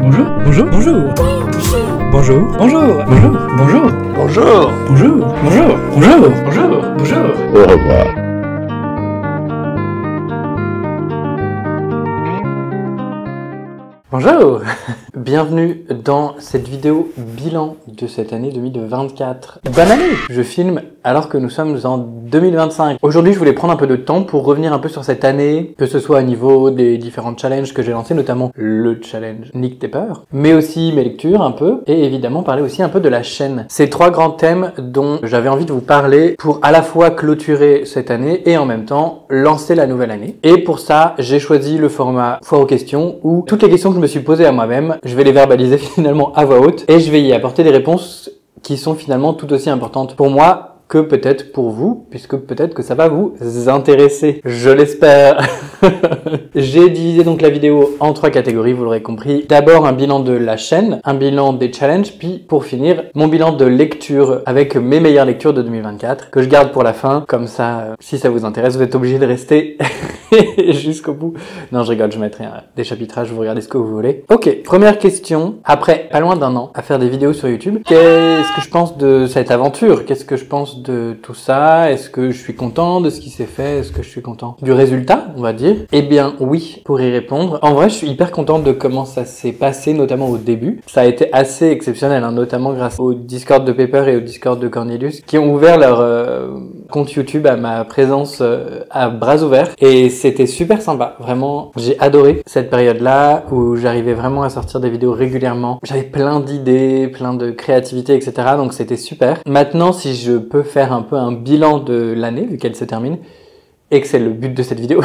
bonjour, bonjour, bonjour, bonjour, bonjour, bonjour, bonjour, bonjour, bonjour, bonjour, bonjour, bonjour, bonjour. Au revoir. Bonjour, bienvenue dans cette vidéo bilan de cette année 2024. Bonne année! Je filme alors que nous sommes en 2025. Aujourd'hui, je voulais prendre un peu de temps pour revenir un peu sur cette année, que ce soit au niveau des différents challenges que j'ai lancés, notamment le challenge Nick tes peurs, mais aussi mes lectures un peu, et évidemment parler aussi un peu de la chaîne. Ces trois grands thèmes dont j'avais envie de vous parler pour à la fois clôturer cette année et en même temps lancer la nouvelle année. Et pour ça, j'ai choisi le format foire aux questions où toutes les questions que je me suis posées à moi-même, je vais les verbaliser finalement à voix haute et je vais y apporter des réponses qui sont finalement tout aussi importantes pour moi que peut-être pour vous, puisque peut-être que ça va vous intéresser. Je l'espère. J'ai divisé donc la vidéo en trois catégories, vous l'aurez compris. D'abord un bilan de la chaîne, un bilan des challenges, puis pour finir, mon bilan de lecture avec mes meilleures lectures de 2024, que je garde pour la fin. Comme ça, si ça vous intéresse, vous êtes obligé de rester jusqu'au bout. Non, je rigole, je mettrai des chapitrages, vous regardez ce que vous voulez. Ok, première question. Après pas loin d'un an à faire des vidéos sur YouTube, qu'est-ce que je pense de cette aventure? Qu'est-ce que je pense de tout ça? Est-ce que je suis content de ce qui s'est fait? Est-ce que je suis content du résultat, on va dire? Eh bien oui, pour y répondre. En vrai, je suis hyper content de comment ça s'est passé, notamment au début. Ça a été assez exceptionnel, hein, notamment grâce au Discord de Pepper et au Discord de Cornelius, qui ont ouvert leur compte YouTube à ma présence à bras ouverts. Et c'était super sympa, vraiment. J'ai adoré cette période-là où j'arrivais vraiment à sortir des vidéos régulièrement. J'avais plein d'idées, plein de créativité, etc. Donc c'était super. Maintenant, si je peux faire un peu un bilan de l'année, vu qu'elle se termine, et que c'est le but de cette vidéo,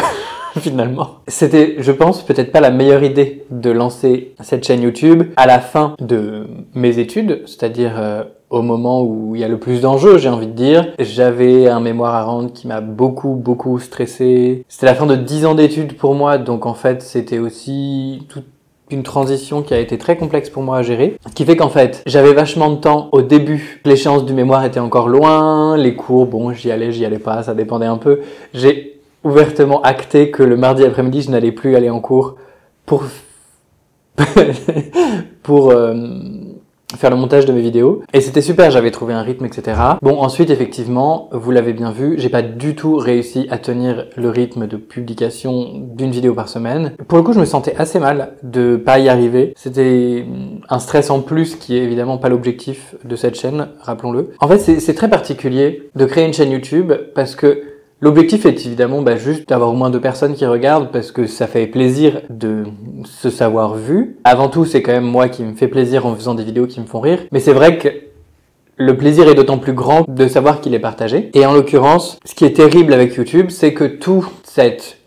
finalement. C'était, je pense, peut-être pas la meilleure idée de lancer cette chaîne YouTube à la fin de mes études, c'est-à-dire au moment où il y a le plus d'enjeux, j'ai envie de dire. J'avais un mémoire à rendre qui m'a beaucoup stressé. C'était la fin de 10 ans d'études pour moi, donc en fait, c'était aussi toute une transition qui a été très complexe pour moi à gérer, ce qui fait qu'en fait, j'avais vachement de temps au début. L'échéance du mémoire était encore loin, les cours, bon, j'y allais pas, ça dépendait un peu. J'ai ouvertement acté que le mardi après-midi, je n'allais plus aller en cours pour faire le montage de mes vidéos. Et c'était super, j'avais trouvé un rythme, etc. Bon, ensuite, effectivement, vous l'avez bien vu, j'ai pas du tout réussi à tenir le rythme de publication d'une vidéo par semaine. Pour le coup, je me sentais assez mal de pas y arriver. C'était un stress en plus qui est évidemment pas l'objectif de cette chaîne, rappelons-le. En fait, c'est très particulier de créer une chaîne YouTube parce que l'objectif est évidemment juste d'avoir au moins 2 personnes qui regardent parce que ça fait plaisir de se savoir vu. Avant tout, c'est quand même moi qui me fait plaisir en faisant des vidéos qui me font rire. Mais c'est vrai que le plaisir est d'autant plus grand de savoir qu'il est partagé. Et en l'occurrence, ce qui est terrible avec YouTube, c'est que toute cette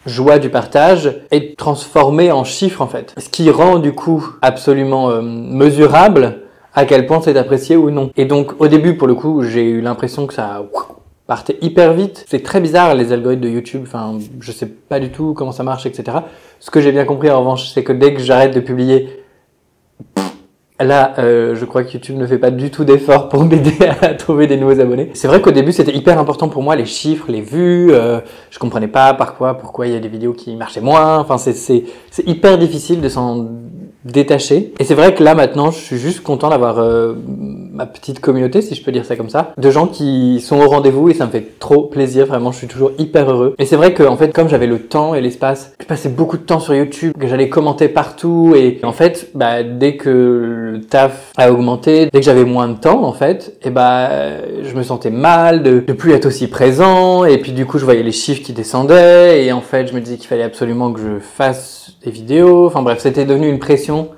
joie du partage est transformée en chiffres en fait. Ce qui rend du coup absolument mesurable à quel point c'est apprécié ou non. Et donc au début, pour le coup, j'ai eu l'impression que ça partait hyper vite. C'est très bizarre les algorithmes de YouTube, enfin je sais pas du tout comment ça marche, etc. Ce que j'ai bien compris en revanche, c'est que dès que j'arrête de publier, là je crois que YouTube ne fait pas du tout d'efforts pour m'aider à trouver des nouveaux abonnés. C'est vrai qu'au début c'était hyper important pour moi, les chiffres, les vues, je comprenais pas pourquoi il y a des vidéos qui marchaient moins, enfin c'est hyper difficile de s'en détaché. Et c'est vrai que là maintenant je suis juste content d'avoir ma petite communauté, si je peux dire ça comme ça, de gens qui sont au rendez-vous et ça me fait trop plaisir, vraiment je suis toujours hyper heureux. Et c'est vrai que en fait comme j'avais le temps et l'espace, je passais beaucoup de temps sur YouTube, que j'allais commenter partout et en fait dès que le taf a augmenté, dès que j'avais moins de temps en fait, et je me sentais mal de plus être aussi présent et puis du coup je voyais les chiffres qui descendaient et en fait je me disais qu'il fallait absolument que je fasse des vidéos, enfin bref c'était devenu une pression,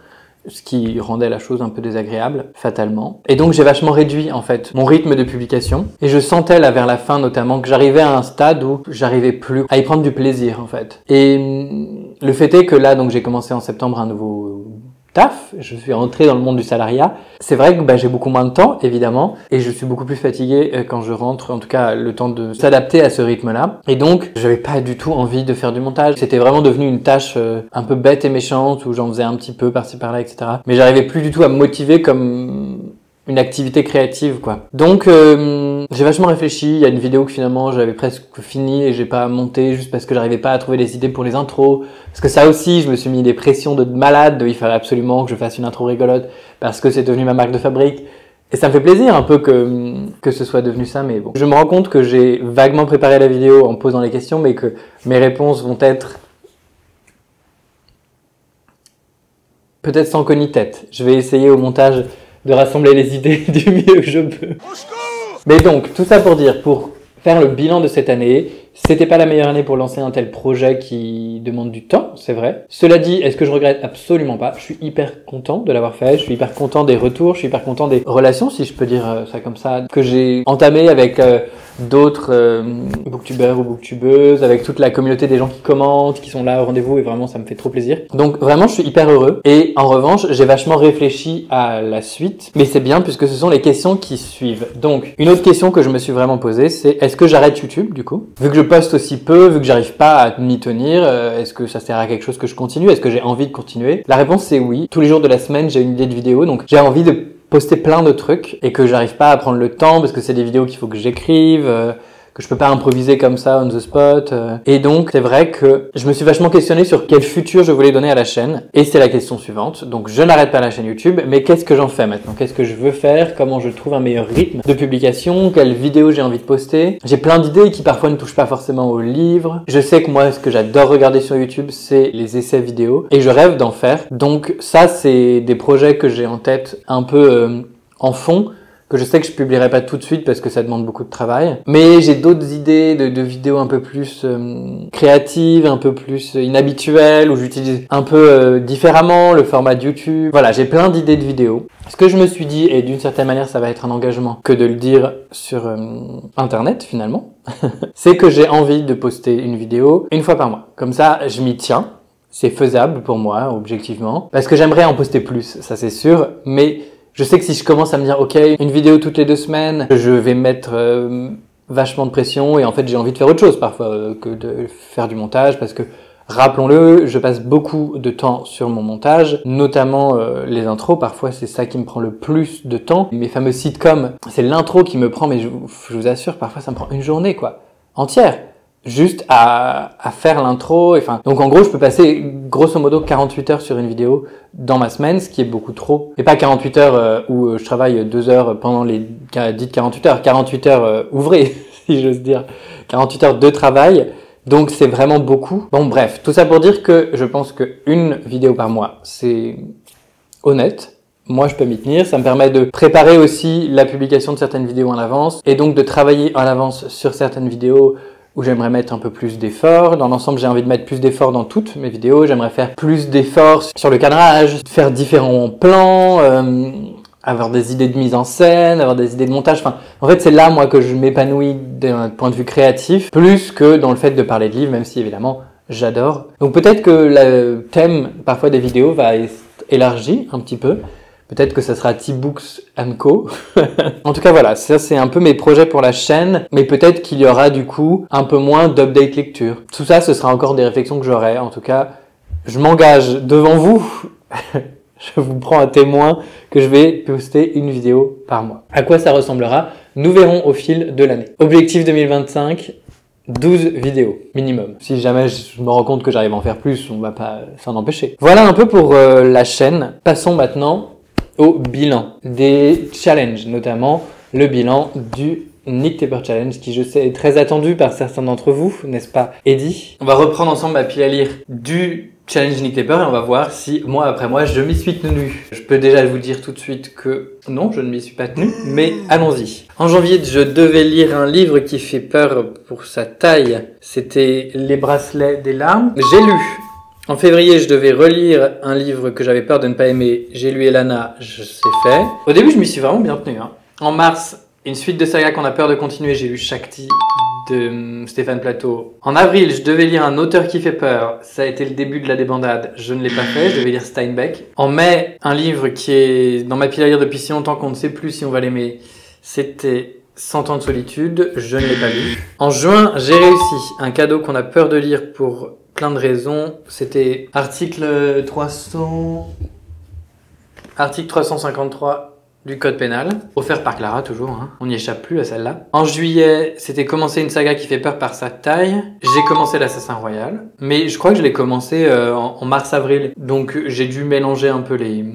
ce qui rendait la chose un peu désagréable, fatalement. Et donc j'ai vachement réduit en fait mon rythme de publication et je sentais là vers la fin notamment que j'arrivais à un stade où j'arrivais plus à y prendre du plaisir en fait. Et le fait est que là donc j'ai commencé en septembre un nouveau taf, je suis rentré dans le monde du salariat. C'est vrai que j'ai beaucoup moins de temps, évidemment, et je suis beaucoup plus fatigué quand je rentre, en tout cas le temps de s'adapter à ce rythme-là. Et donc, j'avais pas du tout envie de faire du montage. C'était vraiment devenu une tâche un peu bête et méchante, où j'en faisais un petit peu par-ci par-là, etc. Mais j'arrivais plus du tout à me motiver comme une activité créative, quoi. Donc, J'ai vachement réfléchi, il y a une vidéo que finalement j'avais presque fini et j'ai pas monté juste parce que j'arrivais pas à trouver les idées pour les intros. Parce que ça aussi, je me suis mis des pressions de malade, il fallait absolument que je fasse une intro rigolote parce que c'est devenu ma marque de fabrique. Et ça me fait plaisir un peu que ce soit devenu ça, mais bon. Je me rends compte que j'ai vaguement préparé la vidéo en posant les questions, mais que mes réponses vont être peut-être sans queue ni tête. Je vais essayer au montage de rassembler les idées du mieux que je peux. Mais donc, tout ça pour dire, pour faire le bilan de cette année, c'était pas la meilleure année pour lancer un tel projet qui demande du temps, c'est vrai. Cela dit, est-ce que je regrette? Absolument pas. Je suis hyper content de l'avoir fait, je suis hyper content des retours, je suis hyper content des relations, si je peux dire ça comme ça, que j'ai entamées avec d'autres booktubeurs ou booktubeuses, avec toute la communauté des gens qui commentent, qui sont là au rendez-vous, et vraiment ça me fait trop plaisir. Donc vraiment je suis hyper heureux, et en revanche j'ai vachement réfléchi à la suite, mais c'est bien puisque ce sont les questions qui suivent. Donc une autre question que je me suis vraiment posée, c'est est-ce que j'arrête YouTube du coup? Vu que je poste aussi peu, vu que j'arrive pas à m'y tenir, est-ce que ça sert à quelque chose que je continue? Est-ce que j'ai envie de continuer? La réponse c'est oui. Tous les jours de la semaine j'ai une idée de vidéo, donc j'ai envie de poster plein de trucs et que j'arrive pas à prendre le temps parce que c'est des vidéos qu'il faut que j'écrive, que je peux pas improviser comme ça on the spot. Et donc c'est vrai que je me suis vachement questionné sur quel futur je voulais donner à la chaîne, et c'est la question suivante. Donc je n'arrête pas la chaîne YouTube, mais qu'est-ce que j'en fais maintenant? Qu'est-ce que je veux faire? Comment je trouve un meilleur rythme de publication? Quelles vidéos j'ai envie de poster? J'ai plein d'idées qui parfois ne touchent pas forcément au livre. Je sais que moi ce que j'adore regarder sur YouTube c'est les essais vidéo et je rêve d'en faire. Donc ça c'est des projets que j'ai en tête un peu en fond, que je sais que je publierai pas tout de suite parce que ça demande beaucoup de travail. Mais j'ai d'autres idées de vidéos un peu plus créatives, un peu plus inhabituelles, où j'utilise un peu différemment le format de YouTube. Voilà, j'ai plein d'idées de vidéos. Ce que je me suis dit, et d'une certaine manière ça va être un engagement que de le dire sur Internet finalement, c'est que j'ai envie de poster une vidéo une fois par mois. Comme ça, je m'y tiens. C'est faisable pour moi, objectivement. Parce que j'aimerais en poster plus, ça c'est sûr, mais je sais que si je commence à me dire, ok, une vidéo toutes les 2 semaines, je vais mettre vachement de pression et en fait j'ai envie de faire autre chose parfois que de faire du montage parce que, rappelons-le, je passe beaucoup de temps sur mon montage, notamment les intros, parfois c'est ça qui me prend le plus de temps. Mes fameux sitcoms, c'est l'intro qui me prend, mais je vous assure, parfois ça me prend une journée quoi, entière. Juste à faire l'intro, enfin, donc en gros je peux passer grosso modo 48 heures sur une vidéo dans ma semaine, ce qui est beaucoup trop. Et pas 48 heures où je travaille 2 heures pendant les dites 48 heures, 48 heures ouvrées, si j'ose dire, 48 heures de travail, donc c'est vraiment beaucoup. Bon bref, tout ça pour dire que je pense qu'une vidéo par mois, c'est honnête. Moi, je peux m'y tenir. Ça me permet de préparer aussi la publication de certaines vidéos en avance et donc de travailler en avance sur certaines vidéos où j'aimerais mettre un peu plus d'efforts. Dans l'ensemble, j'ai envie de mettre plus d'efforts dans toutes mes vidéos. J'aimerais faire plus d'efforts sur le cadrage, faire différents plans, avoir des idées de mise en scène, avoir des idées de montage. Enfin, en fait, c'est là, moi, que je m'épanouis d'un point de vue créatif, plus que dans le fait de parler de livres, même si, évidemment, j'adore. Donc peut-être que le thème, parfois, des vidéos va être élargi un petit peu. Peut-être que ça sera T-Books & Co. En tout cas, voilà, ça c'est un peu mes projets pour la chaîne, mais peut-être qu'il y aura du coup un peu moins d'update lecture. Tout ça, ce sera encore des réflexions que j'aurai. En tout cas, je m'engage devant vous, je vous prends à témoin que je vais poster une vidéo par mois. À quoi ça ressemblera? Nous verrons au fil de l'année. Objectif 2025, 12 vidéos minimum. Si jamais je me rends compte que j'arrive à en faire plus, on va pas s'en empêcher. Voilà un peu pour la chaîne. Passons maintenant au bilan des challenges, notamment le bilan du Inktober Challenge qui, je sais, est très attendu par certains d'entre vous, n'est-ce pas, Eddie? On va reprendre ensemble ma pile à lire du Challenge Inktober et on va voir si, mois après mois, je m'y suis tenu. Je peux déjà vous dire tout de suite que non, je ne m'y suis pas tenu, mais allons-y. En janvier, je devais lire un livre qui fait peur pour sa taille. C'était Les bracelets des larmes. J'ai lu. En février, je devais relire un livre que j'avais peur de ne pas aimer. J'ai lu Elana, je sais fait. Au début, je m'y suis vraiment bien tenu. En mars, une suite de sagas qu'on a peur de continuer. J'ai lu Shakti de Stéphane Plateau. En avril, je devais lire un auteur qui fait peur. Ça a été le début de la débandade. Je ne l'ai pas fait. Je devais lire Steinbeck. En mai, un livre qui est dans ma pile à lire depuis si longtemps qu'on ne sait plus si on va l'aimer. C'était 100 ans de solitude. Je ne l'ai pas lu. En juin, j'ai réussi. Un cadeau qu'on a peur de lire pour plein de raisons. C'était article 353 du code pénal, offert par Clara toujours, hein. On n'y échappe plus à celle-là. En juillet, c'était commencer une saga qui fait peur par sa taille. J'ai commencé l'Assassin Royal, mais je crois que je l'ai commencé en mars-avril, donc j'ai dû mélanger un peu les...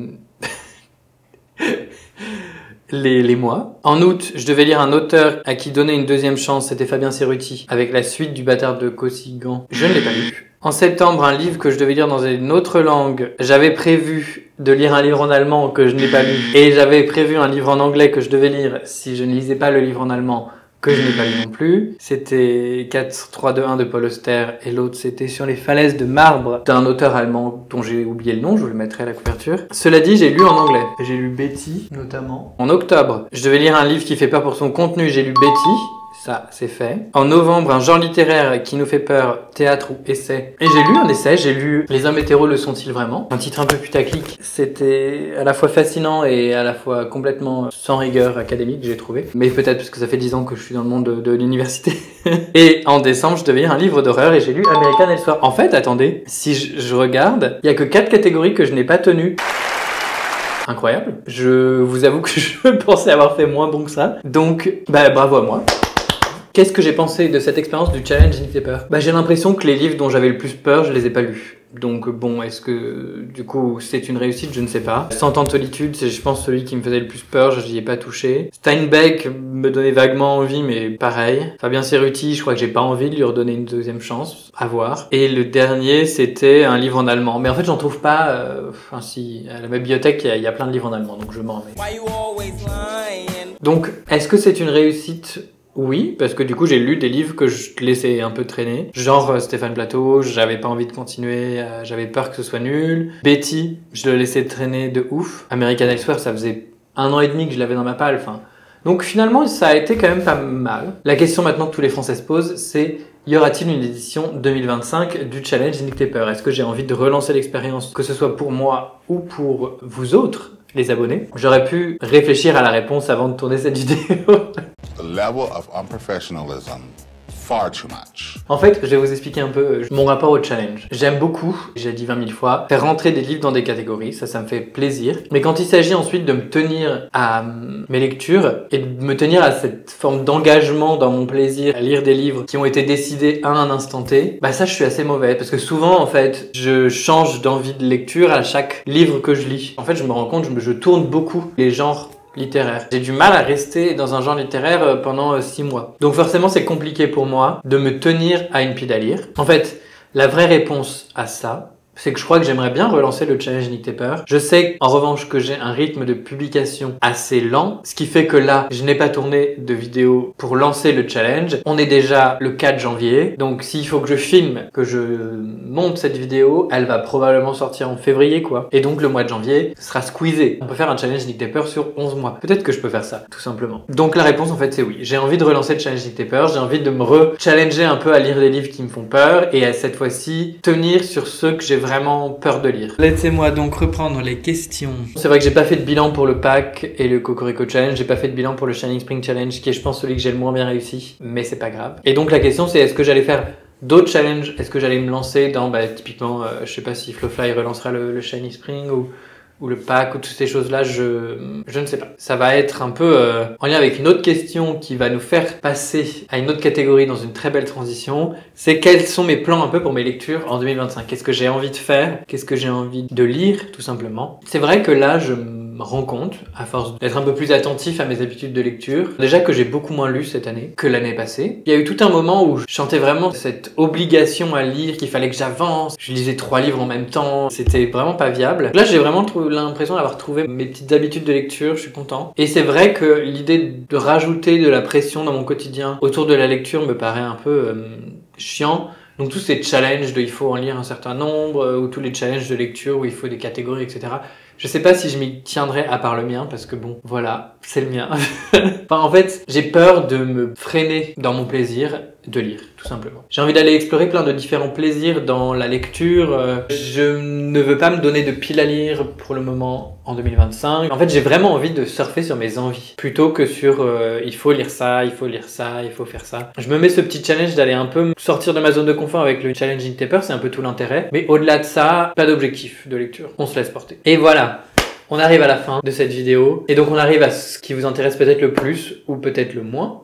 les mois. En août, je devais lire un auteur à qui donner une deuxième chance, c'était Fabien Cerutti, avec la suite du Bâtard de Cossigan. Je ne l'ai pas lu. En septembre, un livre que je devais lire dans une autre langue. J'avais prévu de lire un livre en allemand que je n'ai pas lu. Et j'avais prévu un livre en anglais que je devais lire si je ne lisais pas le livre en allemand, que je n'ai pas lu non plus. C'était 4, 3, 2, 1 de Paul Auster et l'autre c'était Sur les falaises de marbre d'un auteur allemand dont j'ai oublié le nom, je vous le mettrai à la couverture. Cela dit, j'ai lu en anglais. J'ai lu Betty notamment. En octobre, je devais lire un livre qui fait peur pour son contenu, j'ai lu Betty. Ça, c'est fait. En novembre, un genre littéraire qui nous fait peur, théâtre ou essai. Et j'ai lu un essai, j'ai lu Les hommes hétéros le sont-ils vraiment? Un titre un peu putaclic. C'était à la fois fascinant et à la fois complètement sans rigueur académique, j'ai trouvé. Mais peut-être parce que ça fait 10 ans que je suis dans le monde de l'université. Et en décembre, je devais lire un livre d'horreur et j'ai lu American Elseworld. En fait, attendez, si je regarde, il y a que 4 catégories que je n'ai pas tenues. Incroyable. Je vous avoue que je pensais avoir fait moins bon que ça. Donc, bravo à moi. Qu'est-ce que j'ai pensé de cette expérience du challenge Nick Pepper? J'ai l'impression que les livres dont j'avais le plus peur, je les ai pas lus. Donc bon, est-ce que du coup c'est une réussite? Je ne sais pas. 100 ans de solitude, c'est je pense celui qui me faisait le plus peur, je n'y ai pas touché. Steinbeck me donnait vaguement envie, mais pareil. Fabien Cerutti, je crois que j'ai pas envie de lui redonner une deuxième chance, à voir. Et le dernier, c'était un livre en allemand. Mais en fait, j'en trouve pas... Enfin si, à la bibliothèque, il y a plein de livres en allemand, donc je m'en remets. Donc, est-ce que c'est une réussite? Oui, parce que du coup j'ai lu des livres que je laissais un peu traîner, genre Stéphane Plateau, j'avais pas envie de continuer, j'avais peur que ce soit nul. Betty, je le laissais traîner de ouf. American Elseworld, ça faisait 1 an et demi que je l'avais dans ma palle, enfin. Donc finalement ça a été quand même pas mal. La question maintenant que tous les Français se posent, c'est y aura-t-il une édition 2025 du challenge Nick Pepper? Est-ce que j'ai envie de relancer l'expérience, que ce soit pour moi ou pour vous autres, les abonnés? J'aurais pu réfléchir à la réponse avant de tourner cette vidéo. The level of unprofessionalism, far too much. En fait, je vais vous expliquer un peu mon rapport au challenge. J'aime beaucoup, j'ai dit 20 000 fois, faire rentrer des livres dans des catégories, ça me fait plaisir. Mais quand il s'agit ensuite de me tenir à mes lectures et de me tenir à cette forme d'engagement dans mon plaisir à lire des livres qui ont été décidés à un instant T, ça je suis assez mauvais parce que souvent en fait, je change d'envie de lecture à chaque livre que je lis. En fait, je me rends compte, je tourne beaucoup les genres littéraire. J'ai du mal à rester dans un genre littéraire pendant 6 mois. Donc forcément, c'est compliqué pour moi de me tenir à une pile à lire. En fait, la vraie réponse à ça, c'est que je crois que j'aimerais bien relancer le challenge Nick Pepper. Je sais en revanche que j'ai un rythme de publication assez lent, ce qui fait que là, je n'ai pas tourné de vidéo pour lancer le challenge. On est déjà le 4 janvier, donc s'il faut que je filme, que je monte cette vidéo, elle va probablement sortir en février, quoi. Et donc le mois de janvier sera squeezé. On peut faire un challenge Nick Pepper sur 11 mois. Peut-être que je peux faire ça, tout simplement. Donc la réponse en fait c'est oui. J'ai envie de relancer le challenge Nick Pepper, j'ai envie de me re-challenger un peu à lire des livres qui me font peur et à cette fois-ci tenir sur ceux que j'ai vraiment peur de lire. Laissez-moi donc reprendre les questions. C'est vrai que j'ai pas fait de bilan pour le pack et le Cocorico Challenge, j'ai pas fait de bilan pour le Shining Spring Challenge qui est je pense celui que j'ai le moins bien réussi, mais c'est pas grave. Et donc la question c'est est-ce que j'allais faire d'autres challenges? Est-ce que j'allais me lancer dans typiquement, je sais pas si Flowfly relancera le Shining Spring ou le pack ou toutes ces choses-là, je ne sais pas. Ça va être un peu en lien avec une autre question qui va nous faire passer à une autre catégorie dans une très belle transition. C'est quels sont mes plans un peu pour mes lectures en 2025? Qu'est-ce que j'ai envie de faire? Qu'est-ce que j'ai envie de lire, tout simplement? C'est vrai que là, je me rends compte, à force d'être un peu plus attentif à mes habitudes de lecture, déjà que j'ai beaucoup moins lu cette année que l'année passée. Il y a eu tout un moment où je sentais vraiment cette obligation à lire, qu'il fallait que j'avance. Je lisais 3 livres en même temps. C'était vraiment pas viable. Là, j'ai vraiment l'impression d'avoir trouvé mes petites habitudes de lecture. Je suis content. Et c'est vrai que l'idée de rajouter de la pression dans mon quotidien autour de la lecture me paraît un peu chiant. Donc tous ces challenges de il faut en lire un certain nombre, ou tous les challenges de lecture où il faut des catégories, etc. Je sais pas si je m'y tiendrai à part le mien, parce que bon, voilà, c'est le mien. Enfin, en fait, j'ai peur de me freiner dans mon plaisir de lire, tout simplement. J'ai envie d'aller explorer plein de différents plaisirs dans la lecture. Je ne veux pas me donner de pile à lire pour le moment en 2025. En fait, j'ai vraiment envie de surfer sur mes envies, plutôt que sur il faut lire ça, il faut lire ça, il faut faire ça. Je me mets ce petit challenge d'aller un peu sortir de ma zone de confort avec le challenge Nick Pepper, c'est un peu tout l'intérêt. Mais au-delà de ça, pas d'objectif de lecture. On se laisse porter. Et voilà. On arrive à la fin de cette vidéo et donc on arrive à ce qui vous intéresse peut-être le plus ou peut-être le moins.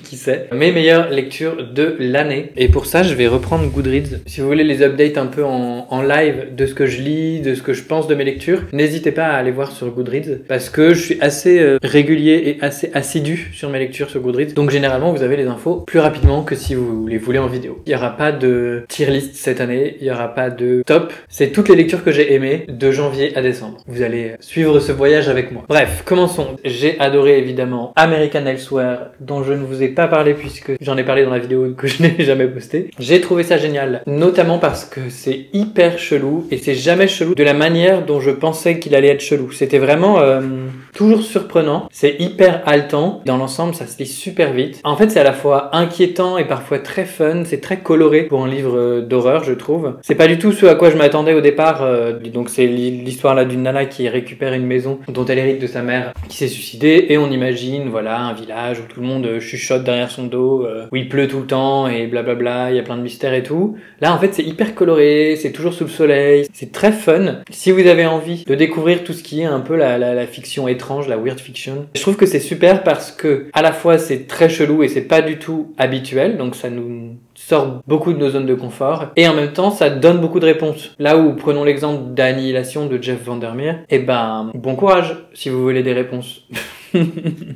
Qui sait, mes meilleures lectures de l'année. Et pour ça, je vais reprendre Goodreads. Si vous voulez les updates un peu en live de ce que je lis, de ce que je pense de mes lectures, n'hésitez pas à aller voir sur Goodreads parce que je suis assez régulier et assez assidu sur mes lectures sur Goodreads. Donc généralement, vous avez les infos plus rapidement que si vous les voulez en vidéo. Il n'y aura pas de tier list cette année, il n'y aura pas de top. C'est toutes les lectures que j'ai aimées de janvier à décembre. Vous allez suivre ce voyage avec moi. Bref, commençons. J'ai adoré évidemment American Elsewhere, dont je ne vous ai pas parlé puisque j'en ai parlé dans la vidéo que je n'ai jamais postée. J'ai trouvé ça génial, notamment parce que c'est hyper chelou et c'est jamais chelou de la manière dont je pensais qu'il allait être chelou. C'était vraiment toujours surprenant, c'est hyper haletant. Dans l'ensemble, ça se lit super vite. En fait, c'est à la fois inquiétant et parfois très fun, c'est très coloré pour un livre d'horreur, je trouve. C'est pas du tout ce à quoi je m'attendais au départ. Donc c'est l'histoire là d'une nana qui récupère une maison dont elle hérite de sa mère qui s'est suicidée et on imagine voilà un village où tout le monde chuchote derrière son dos, où il pleut tout le temps et blablabla, il y a plein de mystères et tout. Là en fait c'est hyper coloré, c'est toujours sous le soleil, c'est très fun. Si vous avez envie de découvrir tout ce qui est un peu la fiction étrange, la weird fiction, je trouve que c'est super parce que à la fois c'est très chelou et c'est pas du tout habituel, donc ça nous sort beaucoup de nos zones de confort et en même temps ça donne beaucoup de réponses. Là où prenons l'exemple d'Annihilation de Jeff Vandermeer, et ben bon courage si vous voulez des réponses.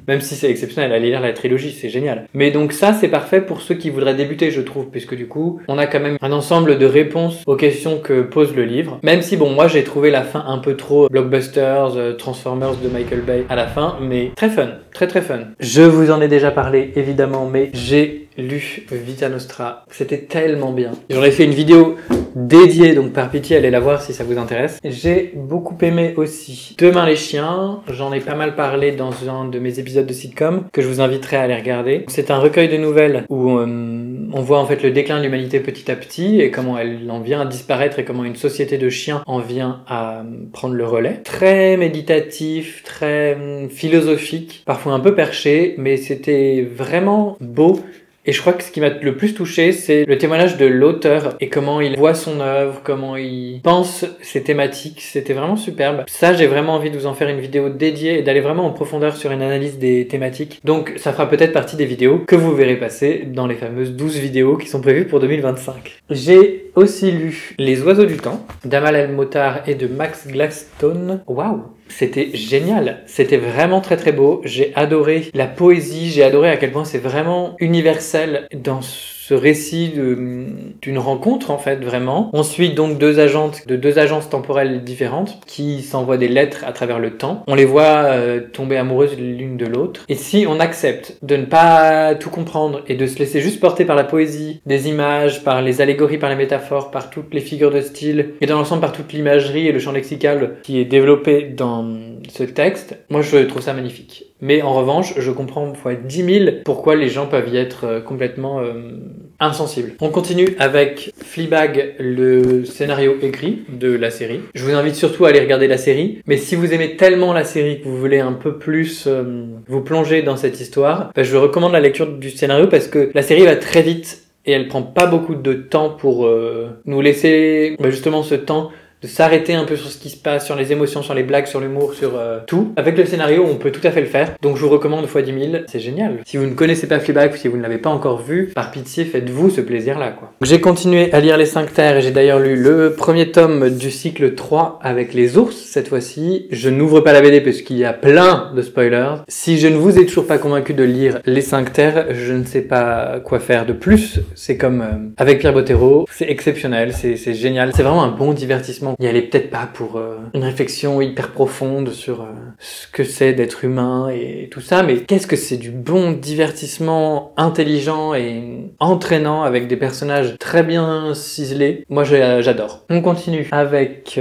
Même si c'est exceptionnel, allez lire la trilogie, c'est génial. Mais donc ça, c'est parfait pour ceux qui voudraient débuter, je trouve, puisque du coup, on a quand même un ensemble de réponses aux questions que pose le livre. Même si, bon, moi, j'ai trouvé la fin un peu trop blockbusters, Transformers de Michael Bay à la fin, mais très fun, très très fun. Je vous en ai déjà parlé, évidemment, mais j'ai lu Vita Nostra. C'était tellement bien. J'en ai fait une vidéo dédiée, donc par pitié, allez la voir si ça vous intéresse. J'ai beaucoup aimé aussi Demain les chiens. J'en ai pas mal parlé dans un de mes épisodes de sitcom que je vous inviterai à aller regarder. C'est un recueil de nouvelles où on voit en fait le déclin de l'humanité petit à petit et comment elle en vient à disparaître et comment une société de chiens en vient à prendre le relais. Très méditatif, très philosophique, parfois un peu perché, mais c'était vraiment beau. Et je crois que ce qui m'a le plus touché, c'est le témoignage de l'auteur et comment il voit son œuvre, comment il pense ses thématiques. C'était vraiment superbe. Ça, j'ai vraiment envie de vous en faire une vidéo dédiée et d'aller vraiment en profondeur sur une analyse des thématiques. Donc, ça fera peut-être partie des vidéos que vous verrez passer dans les fameuses 12 vidéos qui sont prévues pour 2025. J'ai aussi lu Les Oiseaux du Temps d'Amal El-Motar et de Max Gladstone. Waouh! C'était génial, c'était vraiment très très beau, j'ai adoré la poésie, j'ai adoré à quel point c'est vraiment universel dans ce récit d'une rencontre en fait vraiment. On suit donc deux agentes de deux agences temporelles différentes qui s'envoient des lettres à travers le temps. On les voit tomber amoureuses l'une de l'autre. Et si on accepte de ne pas tout comprendre et de se laisser juste porter par la poésie, des images, par les allégories, par les métaphores, par toutes les figures de style et dans l'ensemble par toute l'imagerie et le champ lexical qui est développé dans ce texte, moi je trouve ça magnifique. Mais en revanche, je comprends fois 10 000 pourquoi les gens peuvent y être complètement insensibles. On continue avec Fleabag, le scénario écrit de la série. Je vous invite surtout à aller regarder la série, mais si vous aimez tellement la série que vous voulez un peu plus vous plonger dans cette histoire, bah, je recommande la lecture du scénario parce que la série va très vite et elle prend pas beaucoup de temps pour nous laisser justement ce temps de s'arrêter un peu sur ce qui se passe, sur les émotions, sur les blagues, sur l'humour, sur tout. Avec le scénario, on peut tout à fait le faire. Donc je vous recommande fois 10 000. C'est génial. Si vous ne connaissez pas Fleabag, si vous ne l'avez pas encore vu, par pitié, faites-vous ce plaisir-là, quoi. J'ai continué à lire Les 5 Terres et j'ai d'ailleurs lu le premier tome du cycle 3 avec les ours, cette fois-ci. Je n'ouvre pas la BD parce qu'il y a plein de spoilers. Si je ne vous ai toujours pas convaincu de lire Les 5 Terres, je ne sais pas quoi faire de plus. C'est comme avec Pierre Bottero. C'est exceptionnel, c'est génial. C'est vraiment un bon divertissement. Il n'y allait peut-être pas pour une réflexion hyper profonde sur ce que c'est d'être humain et tout ça, mais qu'est-ce que c'est du bon divertissement intelligent et entraînant avec des personnages très bien ciselés. Moi, j'adore. On continue avec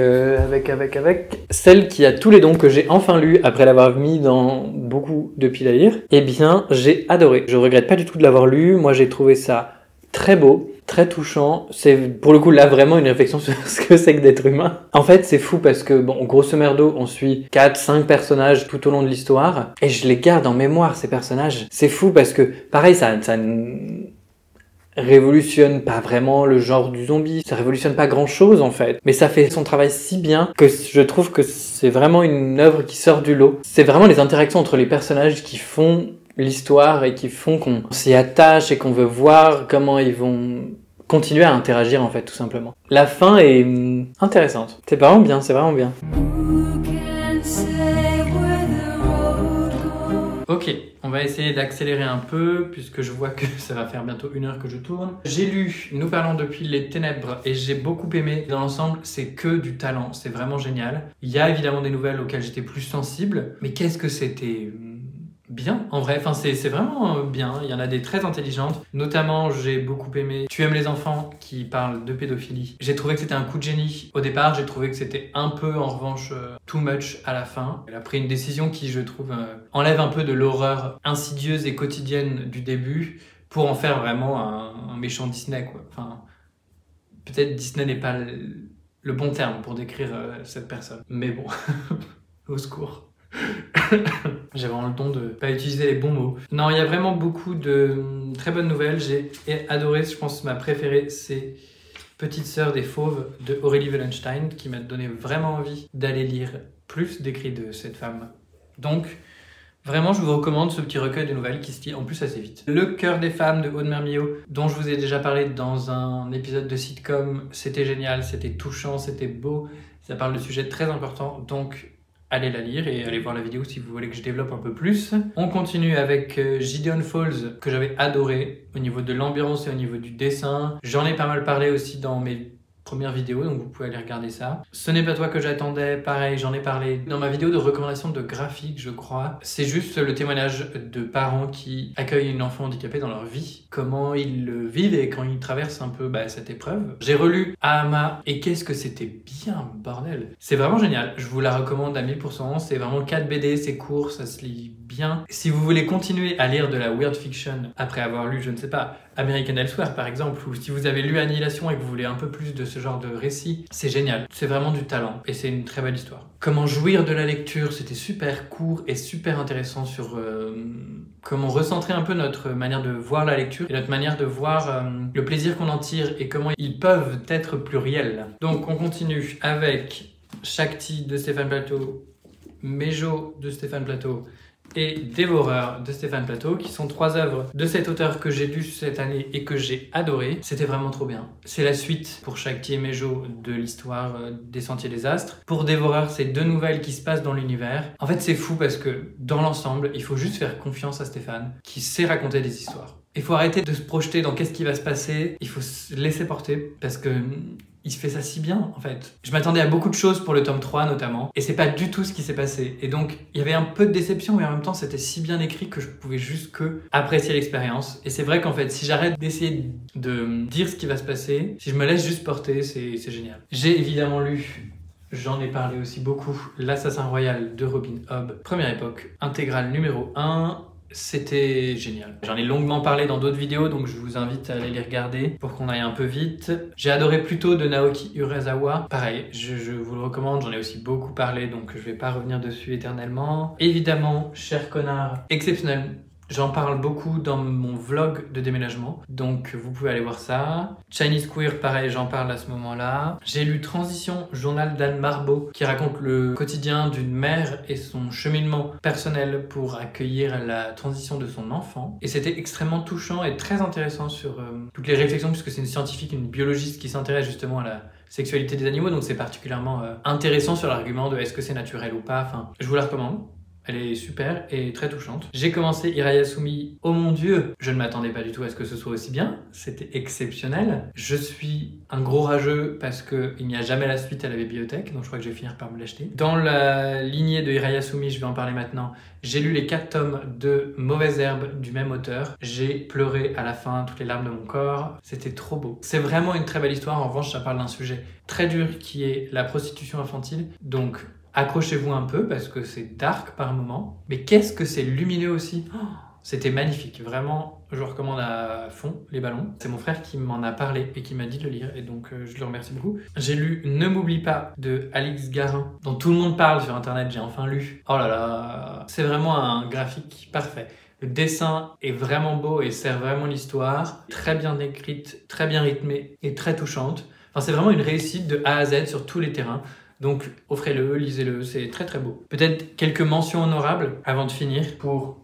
celle qui a tous les dons que j'ai enfin lu après l'avoir mis dans beaucoup de piles à lire. Eh bien, j'ai adoré. Je regrette pas du tout de l'avoir lu. Moi, j'ai trouvé ça très beau, très touchant. C'est pour le coup là vraiment une réflexion sur ce que c'est que d'être humain. En fait c'est fou parce que bon, grosso merdo on suit 4-5 personnages tout au long de l'histoire et je les garde en mémoire ces personnages. C'est fou parce que pareil ça révolutionne pas vraiment le genre du zombie, ça révolutionne pas grand chose en fait, mais ça fait son travail si bien que je trouve que c'est vraiment une œuvre qui sort du lot. C'est vraiment les interactions entre les personnages qui font l'histoire et qui font qu'on s'y attache et qu'on veut voir comment ils vont continuer à interagir en fait tout simplement. La fin est intéressante. C'est vraiment bien, c'est vraiment bien. Ok, on va essayer d'accélérer un peu puisque je vois que ça va faire bientôt 1 heure que je tourne. J'ai lu Nous parlons depuis les ténèbres et j'ai beaucoup aimé. Dans l'ensemble, c'est que du talent, c'est vraiment génial. Il y a évidemment des nouvelles auxquelles j'étais plus sensible, mais qu'est-ce que c'était bien, en vrai, enfin c'est vraiment bien, il y en a des très intelligentes, notamment j'ai beaucoup aimé Tu aimes les enfants qui parle de pédophilie. J'ai trouvé que c'était un coup de génie au départ, j'ai trouvé que c'était un peu en revanche too much à la fin. Elle a pris une décision qui je trouve enlève un peu de l'horreur insidieuse et quotidienne du début pour en faire vraiment un méchant Disney quoi. Enfin, peut-être Disney n'est pas le bon terme pour décrire cette personne, mais bon, au secours. J'ai vraiment le don de pas utiliser les bons mots. Non, il y a vraiment beaucoup de très bonnes nouvelles. J'ai adoré, je pense ma préférée, c'est Petite sœur des fauves de Aurélie Wallenstein, qui m'a donné vraiment envie d'aller lire plus d'écrits de cette femme. Donc, vraiment, je vous recommande ce petit recueil de nouvelles qui se lit en plus assez vite. Le cœur des femmes de Aude Mermillot, dont je vous ai déjà parlé dans un épisode de sitcom. C'était génial, c'était touchant, c'était beau. Ça parle de sujets très importants, donc allez la lire et allez voir la vidéo si vous voulez que je développe un peu plus. On continue avec Gideon Falls, que j'avais adoré au niveau de l'ambiance et au niveau du dessin. J'en ai pas mal parlé aussi dans mes première vidéo, donc vous pouvez aller regarder ça. Ce n'est pas toi que j'attendais, pareil, j'en ai parlé dans ma vidéo de recommandation de graphique, je crois. C'est juste le témoignage de parents qui accueillent une enfant handicapée dans leur vie, comment ils le vivent et quand ils traversent un peu cette épreuve. J'ai relu Ahama et qu'est-ce que c'était bien, bordel. C'est vraiment génial, je vous la recommande à 1000%, c'est vraiment 4 BD, c'est court, ça se lit bien. Si vous voulez continuer à lire de la weird fiction après avoir lu, je ne sais pas, American Elsewhere par exemple, ou si vous avez lu Annihilation et que vous voulez un peu plus de ce genre de récit, c'est génial, c'est vraiment du talent et c'est une très belle histoire. Comment jouir de la lecture, c'était super court et super intéressant sur comment recentrer un peu notre manière de voir la lecture et notre manière de voir le plaisir qu'on en tire et comment ils peuvent être pluriels. Donc on continue avec Shakti de Stéphane Plateau, Méjo de Stéphane Plateau et Dévoreur de Stéphane Plateau, qui sont 3 œuvres de cet auteur que j'ai lu cette année et que j'ai adoré. C'était vraiment trop bien. C'est la suite pour Shakti et Méjo de l'histoire des Sentiers des Astres. Pour Dévoreur, c'est 2 nouvelles qui se passent dans l'univers. En fait, c'est fou parce que dans l'ensemble, il faut juste faire confiance à Stéphane, qui sait raconter des histoires. Il faut arrêter de se projeter dans qu'est-ce qui va se passer, il faut se laisser porter parce que il se fait ça si bien en fait. Je m'attendais à beaucoup de choses pour le tome 3 notamment et c'est pas du tout ce qui s'est passé. Et donc il y avait un peu de déception mais en même temps c'était si bien écrit que je pouvais juste que apprécier l'expérience. Et c'est vrai qu'en fait si j'arrête d'essayer de dire ce qui va se passer, si je me laisse juste porter, c'est génial. J'ai évidemment lu, j'en ai parlé aussi beaucoup, L'Assassin Royal de Robin Hobb, première époque, intégrale numéro 1. C'était génial. J'en ai longuement parlé dans d'autres vidéos, donc je vous invite à aller les regarder pour qu'on aille un peu vite. J'ai adoré Pluto de Naoki Urasawa. Pareil, je vous le recommande, j'en ai aussi beaucoup parlé, donc je vais pas revenir dessus éternellement. Évidemment, Cher Connard, exceptionnel. J'en parle beaucoup dans mon vlog de déménagement, donc vous pouvez aller voir ça. Chinese Queer, pareil, j'en parle à ce moment-là. J'ai lu Transition, journal d'Anne Marbeau, qui raconte le quotidien d'une mère et son cheminement personnel pour accueillir la transition de son enfant. Et c'était extrêmement touchant et très intéressant sur toutes les réflexions, puisque c'est une scientifique, une biologiste qui s'intéresse justement à la sexualité des animaux, donc c'est particulièrement intéressant sur l'argument de est-ce que c'est naturel ou pas. Enfin, je vous la recommande. Elle est super et très touchante. J'ai commencé Hirayasumi. Oh mon dieu, je ne m'attendais pas du tout à ce que ce soit aussi bien. C'était exceptionnel. Je suis un gros rageux parce qu'il n'y a jamais la suite à la bibliothèque, donc je crois que je vais finir par me l'acheter. Dans la lignée de Hirayasumi, je vais en parler maintenant, j'ai lu les 4 tomes de Mauvaise Herbe du même auteur. J'ai pleuré à la fin, toutes les larmes de mon corps. C'était trop beau. C'est vraiment une très belle histoire. En revanche, ça parle d'un sujet très dur qui est la prostitution infantile. Donc, accrochez-vous un peu parce que c'est dark par moment. Mais qu'est-ce que c'est lumineux aussi. Oh, c'était magnifique. Vraiment, je recommande à fond Les Ballons. C'est mon frère qui m'en a parlé et qui m'a dit de le lire. Et donc, je le remercie beaucoup. J'ai lu Ne m'oublie pas de Alix Garin, dont tout le monde parle sur internet. J'ai enfin lu. Oh là là. C'est vraiment un graphique parfait. Le dessin est vraiment beau et sert vraiment l'histoire. Très bien écrite, très bien rythmée et très touchante. Enfin, c'est vraiment une réussite de A à Z sur tous les terrains. Donc, offrez-le, lisez-le, c'est très très beau. Peut-être quelques mentions honorables avant de finir pour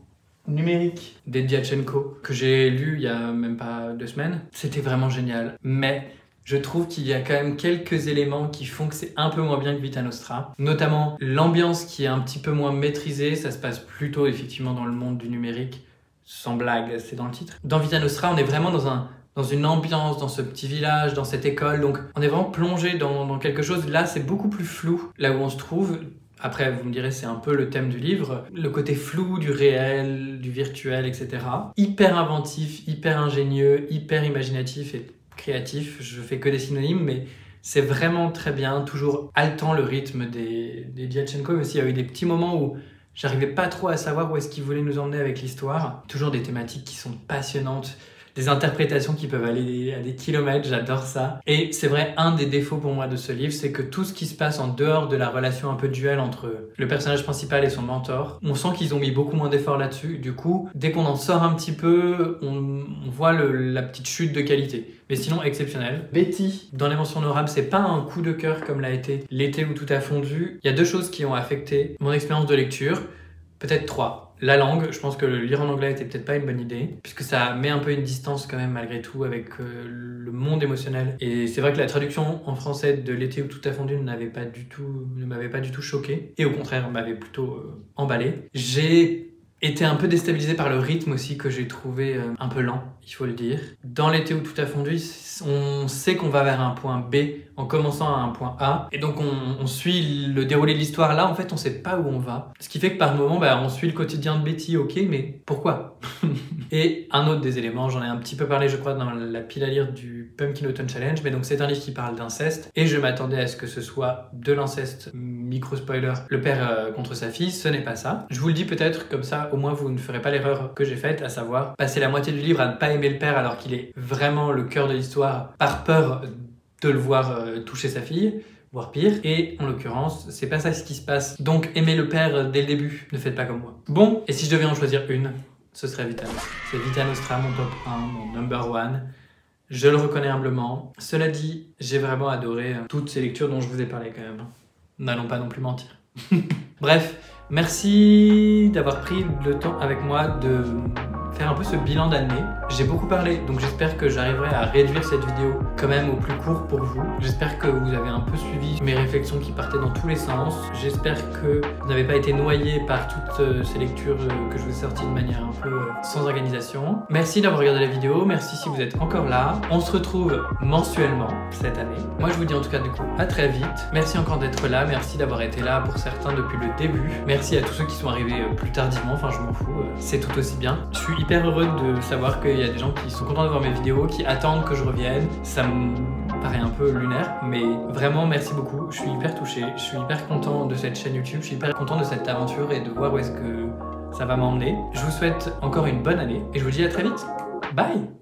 Numérique des Djatchenko, que j'ai lu il y a même pas 2 semaines. C'était vraiment génial. Mais je trouve qu'il y a quand même quelques éléments qui font que c'est un peu moins bien que Vita Nostra. Notamment l'ambiance qui est un petit peu moins maîtrisée. Ça se passe plutôt effectivement dans le monde du numérique. Sans blague, c'est dans le titre. Dans Vita Nostra, on est vraiment dans une ambiance, dans ce petit village, dans cette école. Donc on est vraiment plongé dans quelque chose. Là, c'est beaucoup plus flou, là où on se trouve. Après, vous me direz, c'est un peu le thème du livre. Le côté flou du réel, du virtuel, etc. Hyper inventif, hyper ingénieux, hyper imaginatif et créatif. Je fais que des synonymes, mais c'est vraiment très bien. Toujours haletant le rythme des Djatchenko. Mais aussi, il y a eu des petits moments où j'arrivais pas trop à savoir où est-ce qu'ils voulaient nous emmener avec l'histoire. Toujours des thématiques qui sont passionnantes. Des interprétations qui peuvent aller à des kilomètres, j'adore ça. Et c'est vrai, un des défauts pour moi de ce livre, c'est que tout ce qui se passe en dehors de la relation un peu duel entre le personnage principal et son mentor, on sent qu'ils ont mis beaucoup moins d'efforts là-dessus. Du coup, dès qu'on en sort un petit peu, on voit la petite chute de qualité. Mais sinon, exceptionnel. Betty, dans les mentions honorables, c'est pas un coup de cœur comme l'a été L'été où tout a fondu. Il y a 2 choses qui ont affecté mon expérience de lecture. Peut-être 3. La langue, je pense que le lire en anglais était peut-être pas une bonne idée, puisque ça met un peu une distance quand même malgré tout avec le monde émotionnel. Et c'est vrai que la traduction en français de L'été où tout a fondu ne m'avait pas du tout choqué, et au contraire m'avait plutôt emballé. J'ai été un peu déstabilisé par le rythme aussi que j'ai trouvé un peu lent, il faut le dire. Dans L'été où tout a fondu, on sait qu'on va vers un point B en commençant à un point A, et donc on suit le déroulé de l'histoire. Là, en fait, on sait pas où on va. Ce qui fait que par moment, on suit le quotidien de Betty, ok, mais pourquoi? Et un autre des éléments, j'en ai un petit peu parlé, je crois, dans la pile à lire du Pumpkin Autumn Challenge, mais donc c'est un livre qui parle d'inceste, et je m'attendais à ce que ce soit de l'inceste, micro-spoiler, le père contre sa fille. Ce n'est pas ça. Je vous le dis peut-être, comme ça, au moins vous ne ferez pas l'erreur que j'ai faite, à savoir passer la moitié du livre à ne pas aimer le père alors qu'il est vraiment le cœur de l'histoire, par peur de le voir toucher sa fille, voire pire. Et en l'occurrence, c'est pas ça ce qui se passe. Donc aimez le père dès le début, ne faites pas comme moi. Bon, et si je devais en choisir une, ce serait Vita Nostra. C'est Vita Nostra, mon top 1, mon number 1. Je le reconnais humblement. Cela dit, j'ai vraiment adoré toutes ces lectures dont je vous ai parlé quand même. N'allons pas non plus mentir. Bref, merci d'avoir pris le temps avec moi de faire un peu ce bilan d'année. J'ai beaucoup parlé, donc j'espère que j'arriverai à réduire cette vidéo quand même au plus court pour vous. J'espère que vous avez un peu suivi mes réflexions qui partaient dans tous les sens. J'espère que vous n'avez pas été noyé par toutes ces lectures que je vous ai sorties de manière un peu sans organisation. Merci d'avoir regardé la vidéo, merci si vous êtes encore là. On se retrouve mensuellement cette année. Moi je vous dis en tout cas du coup à très vite. Merci encore d'être là, merci d'avoir été là pour certains depuis le début. Merci à tous ceux qui sont arrivés plus tardivement, enfin je m'en fous, c'est tout aussi bien. Je suis hyper heureux de savoir qu'il y a des gens qui sont contents de voir mes vidéos, qui attendent que je revienne. Ça me paraît un peu lunaire, mais vraiment merci beaucoup. Je suis hyper touché, je suis hyper content de cette chaîne YouTube, je suis hyper content de cette aventure et de voir où est-ce que ça va m'emmener. Je vous souhaite encore une bonne année et je vous dis à très vite. Bye!